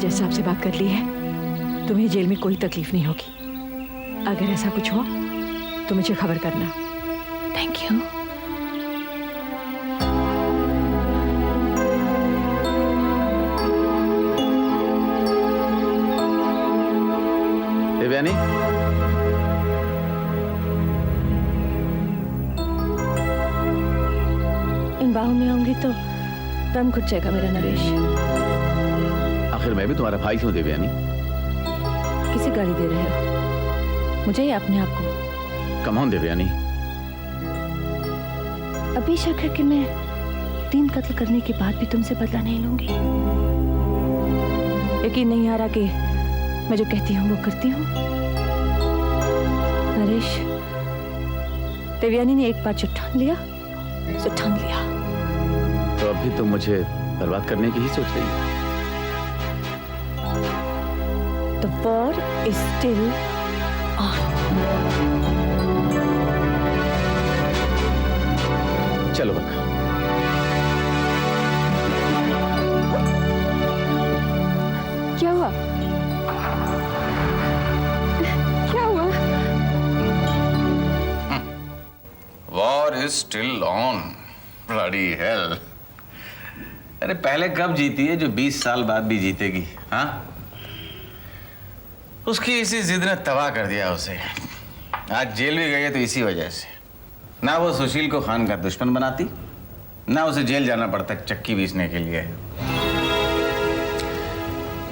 जज साहब से बात कर ली है, तुम्हें जेल में कोई तकलीफ नहीं होगी। अगर ऐसा कुछ हुआ तो मुझे खबर करना। Thank you. देवयानी, इन बाहों में आऊंगी तो दम घुट जाएगा मेरा नरेश। आखिर मैं भी तुम्हारा भाई हूँ देवयानी। किसे गाली दे रहे हो, मुझे या अपने आप को? Come on Devyani. अभी शक है कि मैं 3 कत्ल करने के बाद भी तुमसे बदला नहीं लूंगी? यकीन नहीं आ रहा कि मैं जो कहती हूँ वो करती हूँ? नरेश, देवयानी ने एक बार जो ठान लिया सो ठान लिया। तो अभी तुम मुझे बर्बाद करने की ही सोच रही हो? The war is still on. चलो बका। क्या हुआ? क्या हुआ? War is still on. Bloody hell. अरे पहले कब जीती है जो 20 साल बाद भी जीतेगी? हाँ, उसकी इसी जिद ने तबाह कर दिया उसे। आज जेल भी गई है तो इसी वजह से। ना वो सुशील को खान का दुश्मन बनाती, ना उसे जेल जाना पड़ता चक्की बीसने के लिए।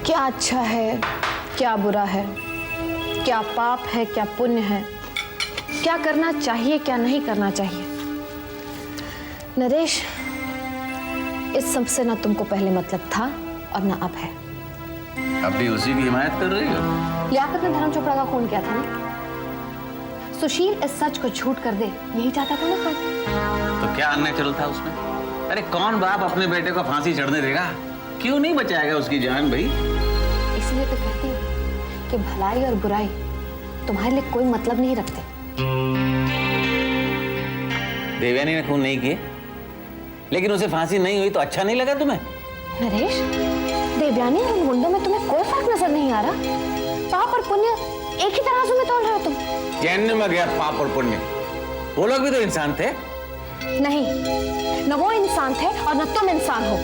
क्या अच्छा है, क्या बुरा है, क्या पाप है, क्या पुण्य है, क्या करना चाहिए, क्या नहीं करना चाहिए। नरेश, इस सब से ना तुमको पहले मतलब था और ना अब है। अब भी उसी की हिमायत कर रही हो? लियाकत ने धर्म चोपड़ा का खून किया था ना। सुशील इस सच को झूठ कर दे, यही चाहता था ना खान। तो क्या अननेचुरल था उसमें? अरे कौन बाप अपने बेटे को फांसी चढ़ने देगा? क्यों नहीं बचाएगा उसकी जान भाई? इसलिए तो कहती हूँ कि भलाई और बुराई तुम्हारे लिए कोई मतलब नहीं रखते। देवयानी ने खून नहीं किए, लेकिन उसे फांसी नहीं हुई तो अच्छा नहीं लगा तुम्हें? नरेश, देवयानी और उन गुंडों में तुम्हें कोई फर्क नजर नहीं आ रहा? पाप और पुण्य एक ही तराजू में तोल रहे हो तुम। जहन्नम में गया पाप और पुण्य। वो लोग भी तो इंसान थे। नहीं, न वो इंसान थे और न तुम इंसान हो।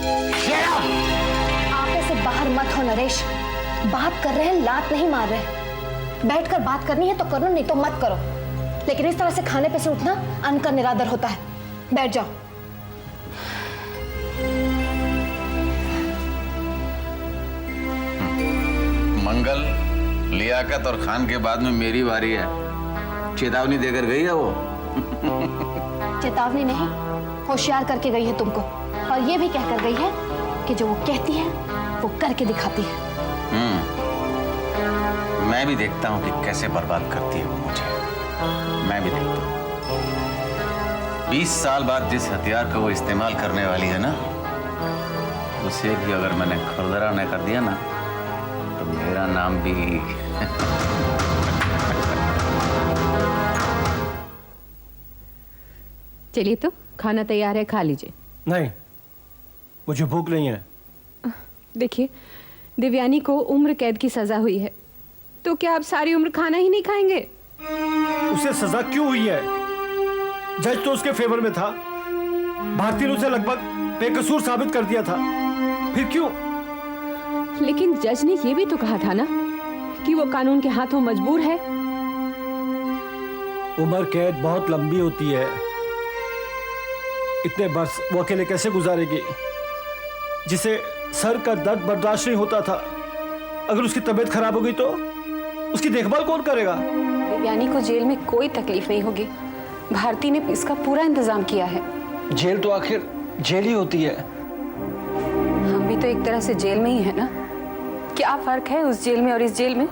आपे से बाहर मत हो नरेश। बात कर रहे हैं, लात नहीं मार रहे। बैठकर बात करनी है तो करो, नहीं तो मत करो। लेकिन इस तरह से खाने पे से उठना अन्न का निरादर होता है। बैठ जाओ। मंगल, लियाकत और खान के बाद में मेरी बारी है। चेतावनी देकर गई है वो। चेतावनी नहीं, होशियार करके गई है तुमको। और ये भी कहकर गई है कि जो वो कहती है वो करके दिखाती है। मैं भी देखता हूँ कि कैसे बर्बाद करती है वो मुझे। मैं भी देखता हूँ। 20 साल बाद जिस हथियार का वो इस्तेमाल करने वाली है ना, उसे भी अगर मैंने खुरदरा न कर दिया ना तो मेरा नाम भी चलिए तो खाना तैयार है, खा लीजिए। नहीं, मुझे भूख नहीं है। देखिए, देवयानी को उम्र कैद की सजा हुई है, तो क्या आप सारी उम्र खाना ही नहीं खाएंगे? उसे सजा क्यों हुई है? जज तो उसके फेवर में था। भारती ने उसे लगभग बेकसूर साबित कर दिया था। फिर क्यों? लेकिन जज ने यह भी तो कहा था ना कि वो कानून के हाथों मजबूर है। उम्र कैद बहुत लंबी होती है। इतने वर्ष वो अकेले कैसे गुजारेगी? जिसे सर का दर्द बर्दाश्त नहीं होता था, अगर उसकी तबीयत खराब हो गई तो उसकी देखभाल कौन करेगा? देवयानी को जेल में कोई तकलीफ नहीं होगी। भारती ने इसका पूरा इंतजाम किया है। जेल तो आखिर जेल ही होती है। हम भी तो एक तरह से जेल में ही है ना। क्या फर्क है उस जेल में और इस जेल में?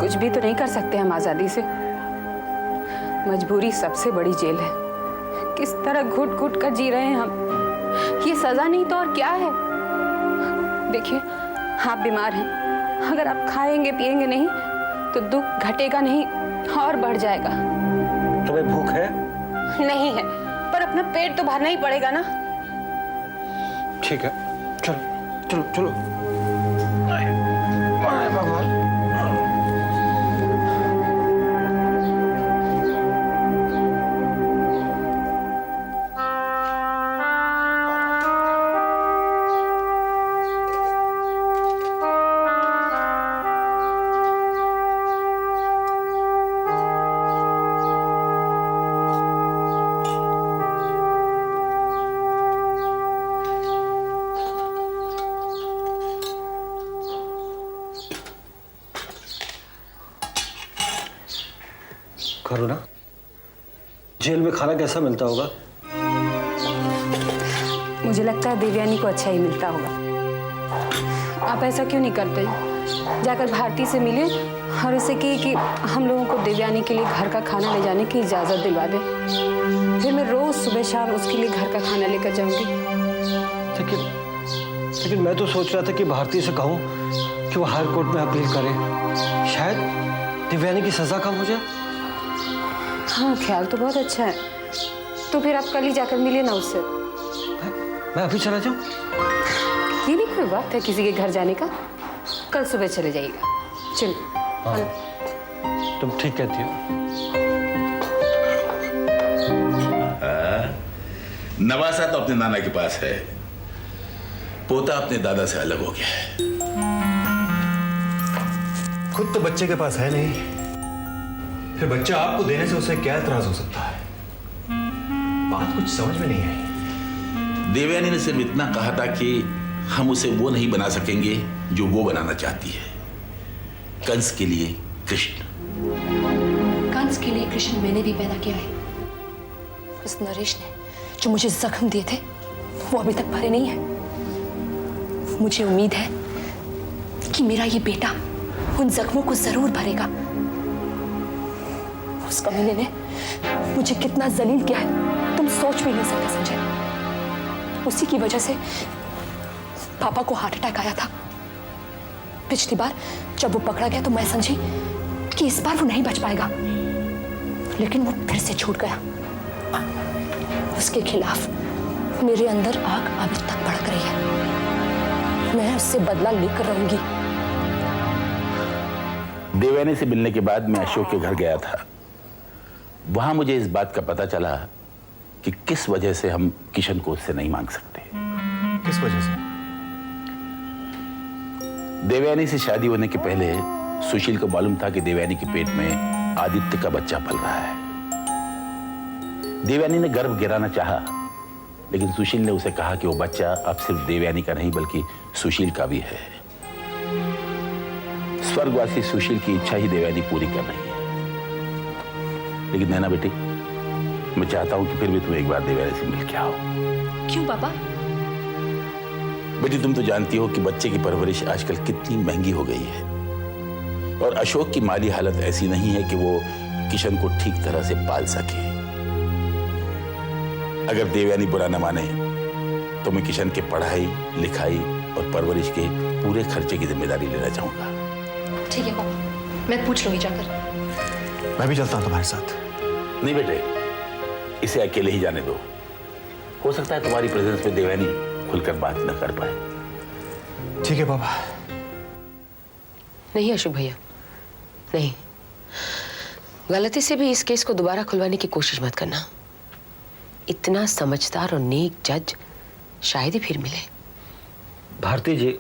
कुछ भी तो नहीं कर सकते हम आजादी से। मजबूरी सबसे बड़ी जेल है। किस तरह घुट घुट कर जी रहे हैं हम। ये सजा नहीं तो और क्या है? देखिए, आप बीमार हैं। अगर आप खाएंगे पिएंगे नहीं तो दुख घटेगा नहीं और बढ़ जाएगा। तुम्हें भूख है? नहीं है, पर अपना पेट तो भरना ही पड़ेगा ना। ठीक है, चलो चलो चलो। अरे भगवान। करुणा, जेल में खाना कैसा मिलता होगा? मुझे लगता है देवयानी को अच्छा ही मिलता होगा। आप ऐसा क्यों नहीं करते? जाकर भारती से मिले और उसे कहिए कि हम लोगों को देवयानी के लिए घर का खाना ले जाने की इजाज़त दिलवा दे। फिर मैं रोज सुबह शाम उसके लिए घर का खाना लेकर जाऊंगी। लेकिन मैं तो सोच रहा था कि भारती से कहूँ कि वो हाई कोर्ट में अपील करे, शायद देवयानी की सजा कम हो जाए। हाँ, ख्याल तो बहुत अच्छा है। तो फिर आप कल ही जाकर मिलिए ना उससे। मैं अभी चला जाऊँ? ये भी कोई बात है किसी के घर जाने का? कल सुबह चले जाइएगा। चलो। हाँ, तुम ठीक कहती हो। नवासा तो अपने नाना के पास है, पोता अपने दादा से अलग हो गया है। खुद तो बच्चे के पास है नहीं, फिर बच्चा आपको देने से उसे क्या एतराज हो सकता है? बात कुछ समझ में नहीं आई। देवयानी ने सिर्फ इतना कहा था कि हम उसे वो नहीं बना सकेंगे जो वो बनाना चाहती है। कंस के लिए कृष्ण। कंस के लिए कृष्ण मैंने भी पैदा किया है। उस नरेश ने जो मुझे जख्म दिए थे वो अभी तक भरे नहीं है। मुझे उम्मीद है कि मेरा ये बेटा उन जख्मों को जरूर भरेगा। उस कमीने ने मुझे कितना जलील किया है तुम सोच भी नहीं सकते संजय। उसी की वजह से पापा को हार्ट अटैक आया था। पिछली बार जब वो पकड़ा गया तो मैं समझी कि इस बार वो नहीं बच पाएगा, लेकिन वो फिर से छूट गया। उसके खिलाफ मेरे अंदर आग अभी तक भड़क रही है। मैं उससे बदला लेकर रहूंगी। देवयानी से मिलने के बाद मैं अशोक के घर गया था। वहां मुझे इस बात का पता चला कि किस वजह से हम किशन को उससे नहीं मांग सकते। किस वजह से? देवयानी से शादी होने के पहले सुशील को मालूम था कि देवयानी के पेट में आदित्य का बच्चा पल रहा है। देवयानी ने गर्भ गिराना चाहा, लेकिन सुशील ने उसे कहा कि वो बच्चा अब सिर्फ देवयानी का नहीं बल्कि सुशील का भी है। स्वर्गवासी सुशील की इच्छा ही देवयानी पूरी कर रही है। लेकिन नैना बेटी, मैं चाहता हूं कि फिर भी तुम एक बार देवयानी से मिल के आओ। क्यों पापा? बेटी, तुम तो जानती हो कि बच्चे की परवरिश आजकल कितनी महंगी हो गई है, और अशोक की माली हालत ऐसी नहीं है कि वो किशन को ठीक तरह से पाल सके। अगर देवयानी बुरा न माने तो मैं किशन के पढ़ाई लिखाई और परवरिश के पूरे खर्चे की जिम्मेदारी लेना चाहूंगा। ठीक है पापा, मैं पूछ लूंगी जाकर। मैं भी चलता हूं तुम्हारे साथ। नहीं बेटे, इसे अकेले ही जाने दो। हो सकता है तुम्हारी प्रेजेंस में देवयानी खुलकर बात न कर पाए। ठीक है पापा। नहीं अशोक भैया, नहीं। गलती से भी इस केस को दोबारा खुलवाने की कोशिश मत करना। इतना समझदार और नेक जज शायद ही फिर मिले। भारती जी,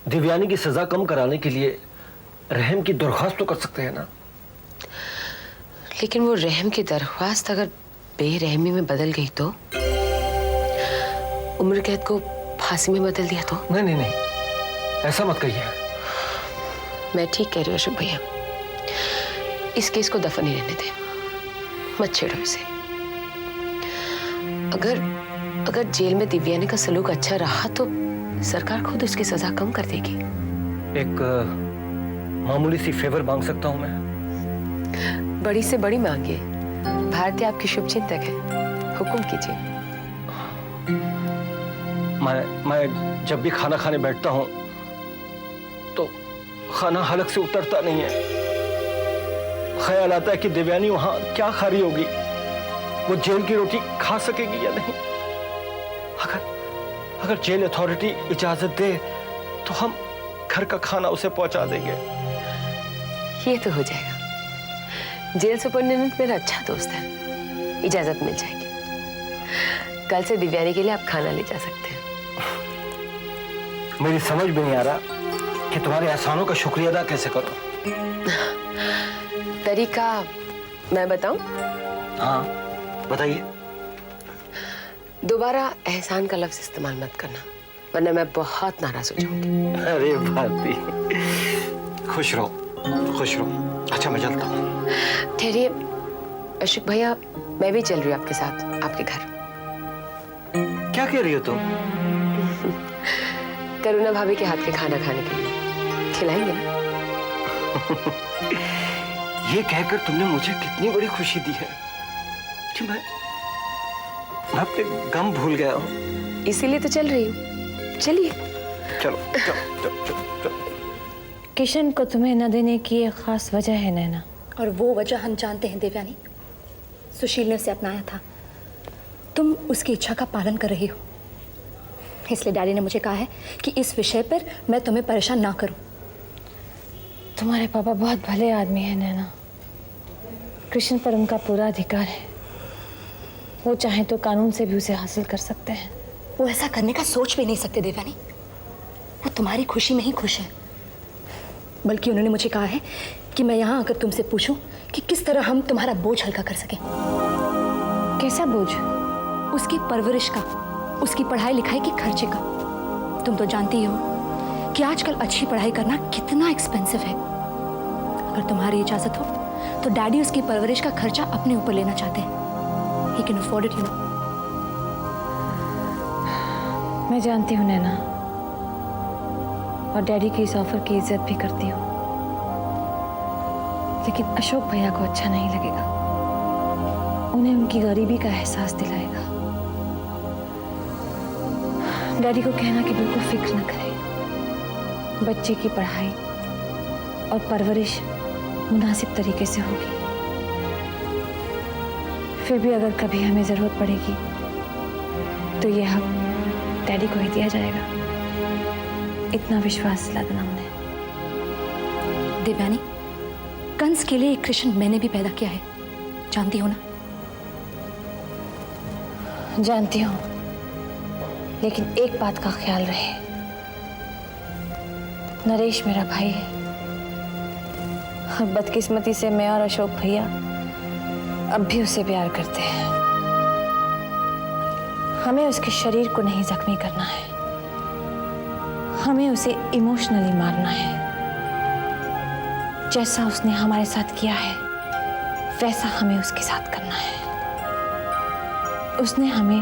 देवयानी की सजा कम कराने के लिए रहम की दरख्वास्त तो कर सकते हैं ना? लेकिन वो रहम की दरख्वास्त अगर बेरहमी में बदल गई तो? उम्र कैद को फांसी में बदल दिया तो? नहीं नहीं नहीं, ऐसा मत कहिए। मैं ठीक कह रही हूँ अशोक भैया। इस केस को दफन ही रहने दे, मत छेड़ो इसे। अगर जेल में देवयानी का सलूक अच्छा रहा तो सरकार खुद उसकी सजा कम कर देगी। एक मामूली सी फेवर मांग सकता हूं मैं? बड़ी से बड़ी मांगे। भारती आपकी शुभचिंतक है, हुक्म कीजिए। मैं जब भी खाना खाने बैठता हूं तो खाना हलक से उतरता नहीं है। ख्याल आता है कि देवयानी वहां क्या खा रही होगी, वो जेल की रोटी खा सकेगी या नहीं। अगर जेल अथॉरिटी इजाजत दे तो हम घर का खाना उसे पहुंचा देंगे। ये तो हो जाएगा। जेल सुपरिटेंडेंट मेरा अच्छा दोस्त है, इजाजत मिल जाएगी। कल से दिव्यानी के लिए आप खाना ले जा सकते हैं। मेरी समझ में नहीं आ रहा कि तुम्हारे एहसानों का शुक्रिया अदा कैसे करूं। तरीका मैं बताऊं? हाँ बताइए। दोबारा एहसान का लफ्ज इस्तेमाल मत करना, वरना मैं बहुत नाराज हो जाऊंगी। अरे भारती, खुश रहो खुश रहो। अच्छा मैं चलता हूँ। ठहरिए अशोक भैया, मैं भी चल रही हूँ आपके साथ आपके घर। क्या कह रही हो तुम? करुणा भाभी के हाथ के खाना खाने के लिए खिलाएंगे ना? ये कहकर तुमने मुझे कितनी बड़ी खुशी दी है कि मैं अपने गम भूल गया हूँ। इसीलिए तो चल रही हूँ। चलिए। चलो चलो चलो चलो चलो। किशन को तुम्हें न देने की एक खास वजह है नैना। और वो वजह हम जानते हैं देवयानी। सुशील ने उसे अपनाया था, तुम उसकी इच्छा का पालन कर रही हो, इसलिए डैडी ने मुझे कहा है कि इस विषय पर मैं तुम्हें परेशान ना करूं। तुम्हारे पापा बहुत भले आदमी हैं नैना। कृष्ण पर उनका पूरा अधिकार है, वो चाहे तो कानून से भी उसे हासिल कर सकते हैं। वो ऐसा करने का सोच भी नहीं सकते देवयानी। वो तुम्हारी खुशी में ही खुश है। बल्कि उन्होंने मुझे कहा है कि मैं यहाँ आकर तुमसे पूछूं कि किस तरह हम तुम्हारा बोझ हल्का कर सकें। कैसा बोझ? उसकी परवरिश का, उसकी पढ़ाई लिखाई के खर्चे का। तुम तो जानती ही हो कि आजकल अच्छी पढ़ाई करना कितना एक्सपेंसिव है। अगर तुम्हारी इजाजत हो तो डैडी उसकी परवरिश का खर्चा अपने ऊपर लेना चाहते हैं। He can afford it, you know. मैं जानती हूँ नैना, और डैडी की इस ऑफर की इज्जत भी करती हूँ, लेकिन अशोक भैया को अच्छा नहीं लगेगा। उन्हें उनकी गरीबी का एहसास दिलाएगा। डैडी को कहना कि बिल्कुल फिक्र न करें, बच्चे की पढ़ाई और परवरिश मुनासिब तरीके से होगी। फिर भी अगर कभी हमें जरूरत पड़ेगी तो ये हक डैडी को ही दिया जाएगा। इतना विश्वास दिला देना उन्हें। देवयानी, कंस के लिए एक कृष्ण मैंने भी पैदा किया है, जानती हो ना? जानती हूँ, लेकिन एक बात का ख्याल रहे, नरेश मेरा भाई है और बदकिस्मती से मैं और अशोक भैया अब भी उसे प्यार करते हैं। हमें उसके शरीर को नहीं जख्मी करना है, हमें उसे इमोशनली मारना है। जैसा उसने हमारे साथ किया है वैसा हमें उसके साथ करना है। उसने हमें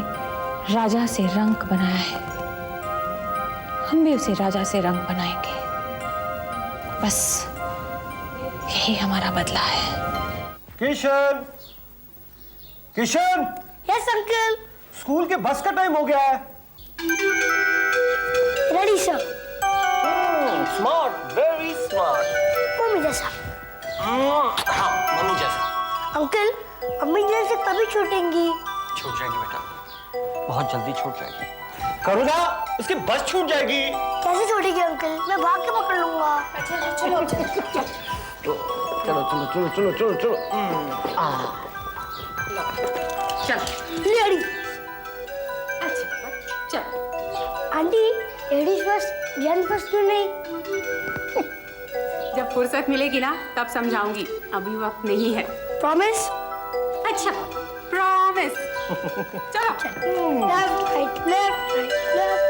राजा से रंक बनाया है, हम भी उसे राजा से रंक बनाएंगे। बस यही हमारा बदला है। Kishan, Kishan. Yes uncle. School के बस का टाइम हो गया है। Ready sir. Smart, very smart. Mummy जैसा। हाँ मम्मी जैसा। अंकल, अम्मी जैसे कभी छूटेंगी? छूट जाएगी बेटा, बहुत जल्दी छूट जाएगी। करुणा, उसकी बस छूट जाएगी। कैसे छूटेगी अंकल? मैं भाग के पकड़ लूंगा। अच्छा चलो चलो चलो चलो चलो चलो चलो। लेडी। अच्छा चल। Aunty, ladies first, gents first क्यों नहीं? जब फुर्सत मिलेगी ना तब समझाऊंगी, अभी वक्त नहीं है। प्रॉमिस? अच्छा प्रॉमिस। चलो left right left right left.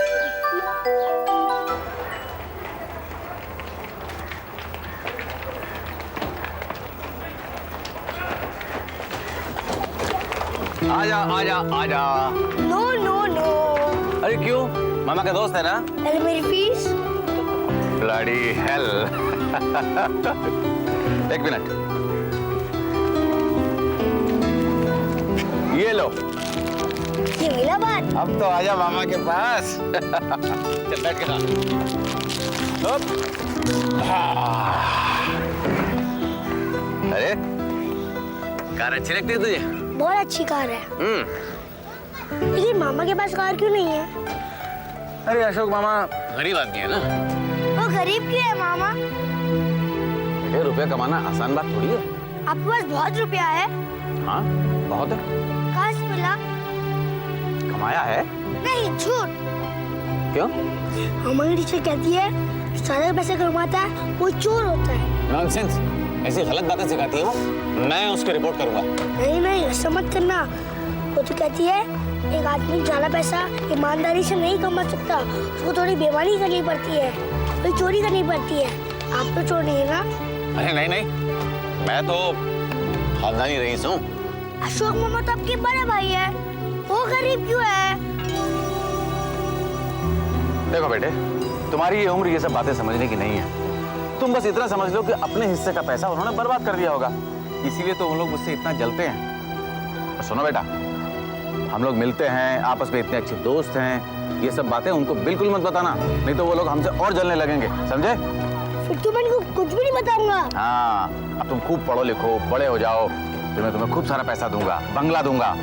आजा आजा आजा। No no no. अरे क्यों? मामा का दोस्त है ना? पहले मेरी फीस। Bloody hell. एक मिनट, ये लो। ये महिला बात। अब तो आजा मामा के पास। चल बैठ के खा। अरे कार अच्छी लगती है तुझे? बहुत अच्छी कार है। लेकिन मामा के पास कार क्यों नहीं है? अरे अशोक मामा गरीब आदमी है ना। वो गरीब क्यों है मामा? बेटे रुपया कमाना आसान बात थोड़ी है। आपके पास बहुत रुपया है। हाँ बहुत है। कहाँ से मिला? कमाया है। नहीं, झूठ। क्यों? हमारी टीचर कहती है सारे पैसे कमाता है वो चोर होता है। नॉनसेंस, ऐसी गलत बातें सिखाती है वो। मैं उसकी रिपोर्ट करूंगा। नहीं नहीं, ऐसा मत करना। वो तो कहती है एक आदमी ज्यादा पैसा ईमानदारी से नहीं कमा सकता, उसको थोड़ी बेईमानी करनी पड़ती है, कोई चोरी करनी पड़ती है। आप तो चोर नहीं है ना? अरे नहीं नहीं, मैं तो खानदानी रईस हूँ। अशोक मामा तो आपके बड़े भाई है, वो गरीब क्यों है? देखो बेटे, तुम्हारी ये उम्र ये सब बातें समझने की नहीं है। तुम बस इतना समझ लो कि अपने हिस्से का पैसा उन्होंने बर्बाद कर दिया होगा, इसीलिए तो उन लोग मुझसे इतना जलते हैं। और सुनो बेटा, हम लोग मिलते हैं, आपस में इतने अच्छे दोस्त हैं, ये सब बातें उनको बिल्कुल मत बताना, नहीं तो वो लोग हमसे और जलने लगेंगे, समझे? फिर तो मैं इनको कुछ भी नहीं बताऊंगा। हाँ, अब तुम खूब पढ़ो लिखो, बड़े हो जाओ, फिर मैं तुम्हें खूब सारा पैसा दूंगा, बंगला दूंगा,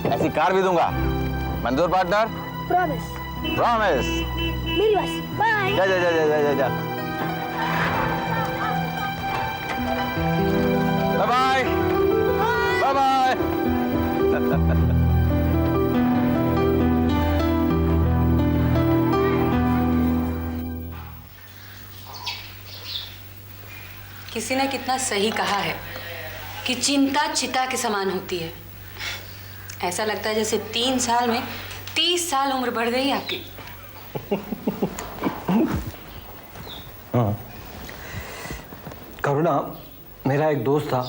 ऐसी कार भी दूंगा। मंजूर पार्टनर? प्रॉमिस। प्रॉमिस। मेरी बस। बाय। जा जा जा जा जा जा। Bye bye. Bye bye. किसी ने कितना सही कहा है कि चिंता चिता के समान होती है। ऐसा लगता है जैसे 3 साल में 30 साल उम्र बढ़ गई आपकी। हाँ, करुणा, मेरा एक दोस्त था,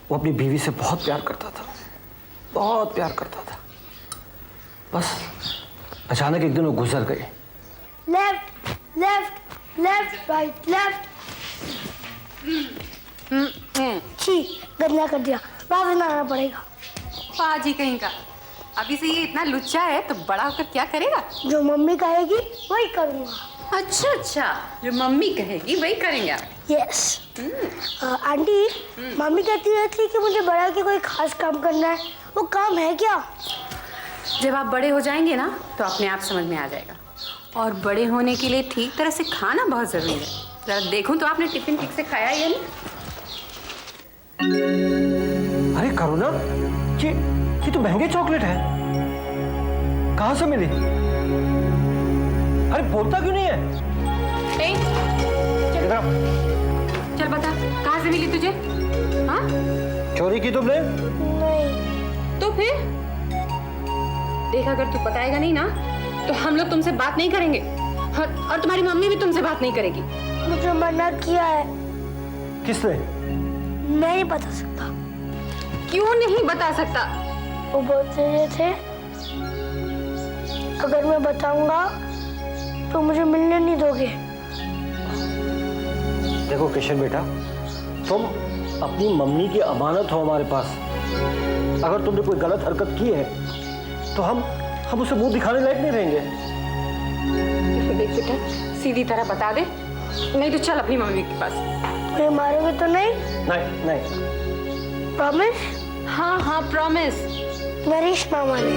वो अपनी बीवी से बहुत प्यार करता था, बहुत प्यार करता था। बस अचानक एक दिन वो गुजर गई। Left left left right left. छी, गंदा कर दिया, वापस लाना पड़ेगा। पाजी कहीं का, अभी से ये इतना लुच्चा है तो बड़ा होकर क्या करेगा? जो मम्मी कहेगी वही करूँगा। अच्छा अच्छा, जो मम्मी कहेगी वही करेंगे आप? यस। आंटी, मम्मी कहती रहती है कि मुझे बड़ा के कोई खास काम करना है, वो काम है क्या? जब आप बड़े हो जाएंगे ना तो अपने आप समझ में आ जाएगा। और बड़े होने के लिए ठीक तरह से खाना बहुत जरूरी है। जरा देखूं तो आपने टिफिन ठीक से खाया या नहीं? अरे करुणा, ये तो महंगे चॉकलेट है, कहाँ से मिली? अरे बोलता क्यों नहीं है? चल बता, कहाँ से मिली तुझे? हाँ? चोरी की तुमने? नहीं। तो फिर देख, अगर तू बताएगा नहीं ना तो हम लोग तुमसे बात नहीं करेंगे, और तुम्हारी मम्मी भी तुमसे बात नहीं करेगी। मुझे मना किया है। किसने? मैं नहीं बता सकता। क्यों नहीं बता सकता? वो बोलते रहे थे अगर मैं बताऊंगा तो मुझे मिलने नहीं दोगे। देखो किशन बेटा, तुम अपनी मम्मी की अमानत हो हमारे पास। अगर तुमने कोई गलत हरकत की है तो हम उसे मुंह दिखाने लायक नहीं रहेंगे। देख बेटा, सीधी तरह बता दे, नहीं तो चल अपनी मम्मी के पास। मुझे मारोगे तो नहीं? नहीं नहीं। प्रॉमिस? हाँ हाँ प्रॉमिस। नरेश मामा ने।